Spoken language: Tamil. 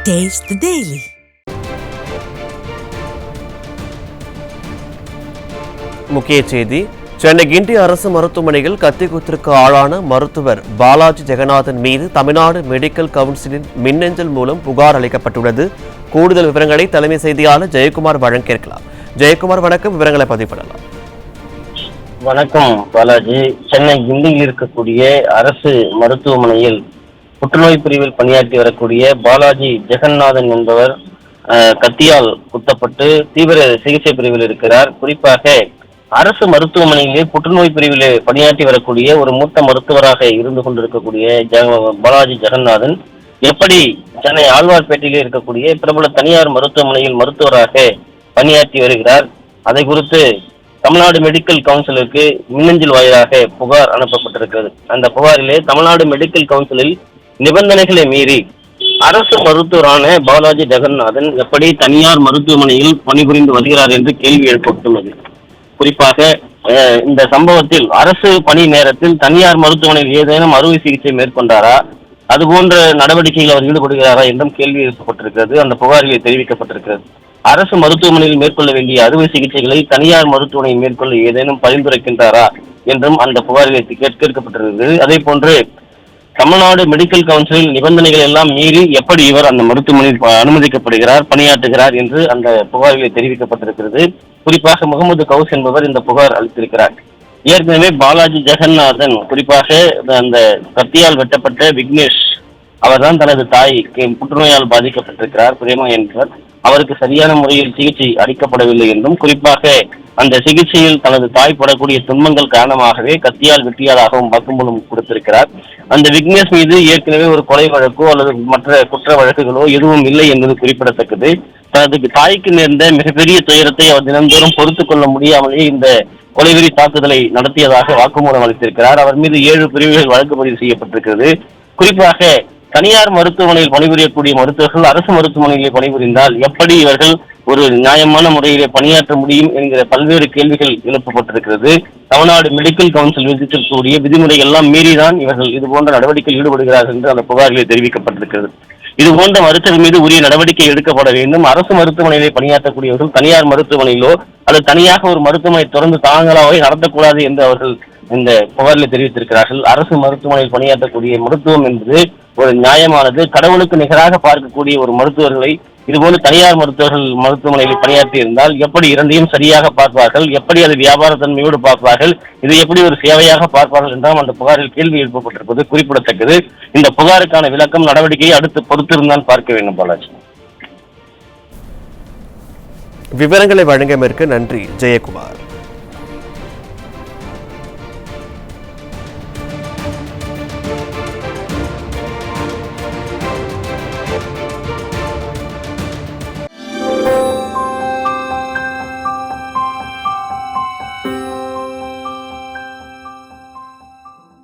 Taste the Daily. முக்கிய செய்தி. சென்னை கிண்டி அரசு மருத்துவமனையில் கத்திக்குத்திற்கு ஆளான மருத்துவர் பாலாஜி ஜெகநாதன் மீது தமிழ்நாடு மெடிக்கல் கவுன்சிலின் மின்னஞ்சல் மூலம் புகார் அளிக்கப்பட்டுள்ளது. கூடுதல் விவரங்களை தலைமை செய்தியாளர் ஜெயக்குமார் வழங்க கேட்கலாம். ஜெயக்குமார், வணக்கம். விவரங்களை பதிவு பண்ணலாம். வணக்கம் பாலாஜி. சென்னை கிண்டியில் இருக்கக்கூடிய அரசு மருத்துவமனையில் புற்றுநோய் பிரிவில் பணியாற்றி வரக்கூடிய பாலாஜி ஜெகநாதன் என்பவர் கத்தியால் குத்தப்பட்டு தீவிர சிகிச்சை பிரிவில் இருக்கிறார். குறிப்பாக அரசு மருத்துவமனையிலே புற்றுநோய் பிரிவில் பணியாற்றி வரக்கூடிய ஒரு மூத்த மருத்துவராக இருந்து கொண்டிருக்கக்கூடிய பாலாஜி ஜெகநாதன் எப்படி சென்னை ஆழ்வார்பேட்டையிலே இருக்கக்கூடிய பிரபல தனியார் மருத்துவமனையில் மருத்துவராக பணியாற்றி வருகிறார், அதை குறித்து தமிழ்நாடு மெடிக்கல் கவுன்சிலுக்கு மின்னஞ்சல் வாயிலாக புகார் அனுப்பப்பட்டிருக்கிறது. அந்த புகாரிலே தமிழ்நாடு மெடிக்கல் கவுன்சிலில் நிபந்தனைகளை மீறி அரசு மருத்துவரான பாலாஜி ஜெகநாதன் எப்படி தனியார் மருத்துவமனையில் பணிபுரிந்து வருகிறார் என்று கேள்வி எழுப்பப்பட்டுள்ளது. குறிப்பாக இந்த சம்பவத்தில் அரசு பணி நேரத்தில் தனியார் மருத்துவமனையில் ஏதேனும் அறுவை சிகிச்சை மேற்கொண்டாரா, அதுபோன்ற நடவடிக்கையில் அவர் ஈடுபடுகிறாரா என்றும் கேள்வி எழுப்பப்பட்டிருக்கிறது. அந்த புகாரில் தெரிவிக்கப்பட்டிருக்கிறது. அரசு மருத்துவமனையில் மேற்கொள்ள வேண்டிய அறுவை சிகிச்சைகளை தனியார் மருத்துவமனையில் மேற்கொள்ள ஏதேனும் பரிந்துரைக்கின்றாரா என்றும் அந்த புகாரில் கேட்கப்பட்டிருக்கிறது. அதே போன்று தமிழ்நாடு மெடிக்கல் கவுன்சிலில் நிபந்தனைகள் எல்லாம் மீறி எப்படி இவர் அந்த மருத்துவமனையில் அனுமதிக்கப்படுகிறார், பணியாற்றுகிறார் என்று அந்த புகாரில் தெரிவிக்கப்பட்டிருக்கிறது. குறிப்பாக முகமது கவுஸ் என்பவர் இந்த புகார் அளித்திருக்கிறார். ஏற்கனவே பாலாஜி ஜெகநாதன் குறிப்பாக அந்த கத்தியால் வெட்டப்பட்ட விக்னேஷ் அவர்தான் தனது தாய் புற்றுநோயால் பாதிக்கப்பட்டிருக்கிறார், பிரேமா என்பவர். அவருக்கு சரியான முறையில் சிகிச்சை அளிக்கப்படவில்லை என்றும், குறிப்பாக அந்த சிகிச்சையில் தனது தாய் படக்கூடிய துன்பங்கள் காரணமாகவே கத்தியால் வெட்டியதாகவும் வாக்குமூலம் கொடுத்திருக்கிறார். அந்த விக்னேஷ் மீது ஏற்கனவே ஒரு கொலை வழக்கோ அல்லது மற்ற குற்ற வழக்குகளோ எதுவும் இல்லை என்பது குறிப்பிடத்தக்கது. தனது தாய்க்கு நேர்ந்த மிகப்பெரிய துயரத்தை அவர் தினந்தோறும் பொறுத்துக் கொள்ள முடியாமலேயே இந்த கொலைவெறி தாக்குதலை நடத்தியதாக வாக்குமூலம் அளித்திருக்கிறார். அவர் மீது 7 பிரிவுகள் வழக்கு பதிவு செய்யப்பட்டிருக்கிறது. குறிப்பாக தனியார் மருத்துவமனையில் பணிபுரியக்கூடிய மருத்துவர்கள் அரசு மருத்துவமனையிலே பணிபுரிந்தால் எப்படி இவர்கள் ஒரு நியாயமான முறையிலே பணியாற்ற முடியும் என்கிற பல்வேறு கேள்விகள் எழுப்பப்பட்டிருக்கிறது. தமிழ்நாடு மெடிக்கல் கவுன்சில் விதித்திருக்கக்கூடிய விதிமுறைகள் எல்லாம் மீறிதான் இவர்கள் இதுபோன்ற நடவடிக்கையில் ஈடுபடுகிறார்கள் என்று அந்த புகாரிலே தெரிவிக்கப்பட்டிருக்கிறது. இதுபோன்ற மருத்துவர் மீது உரிய நடவடிக்கை எடுக்கப்பட வேண்டும். அரசு மருத்துவமனையிலே பணியாற்றக்கூடியவர்கள் தனியார் மருத்துவமனையிலோ அல்லது தனியாக ஒரு மருத்துவமனை தொடர்ந்து தாங்களாகவே நடத்தக்கூடாது என்று அவர்கள் இந்த புகாரில் தெரிவித்திருக்கிறார்கள். அரசு மருத்துவமனையில் பணியாற்றக்கூடிய மருத்துவம் என்பது ஒரு நியாயமானது. கடவுளுக்கு நிகராக பார்க்கக்கூடிய ஒரு மருத்துவர்களை இதுபோல தனியார் மருத்துவமனையில் பணியாற்றி இருந்தால் எப்படி இரண்டையும் சரியாக பார்ப்பார்கள், எப்படி அது வியாபார தன்மையோடு பார்ப்பார்கள், இது எப்படி ஒரு சேவையாக பார்ப்பார்கள் என்றால் அந்த புகாரில் கேள்வி எழுப்பப்பட்டிருப்பது குறிப்பிடத்தக்கது. இந்த புகாருக்கான விளக்கம் நடவடிக்கையை அடுத்து பொறுத்திருந்தான் பார்க்க வேண்டும். பாலாஜி, விவரங்களை வழங்கியமைக்கு நன்றி ஜெயக்குமார்.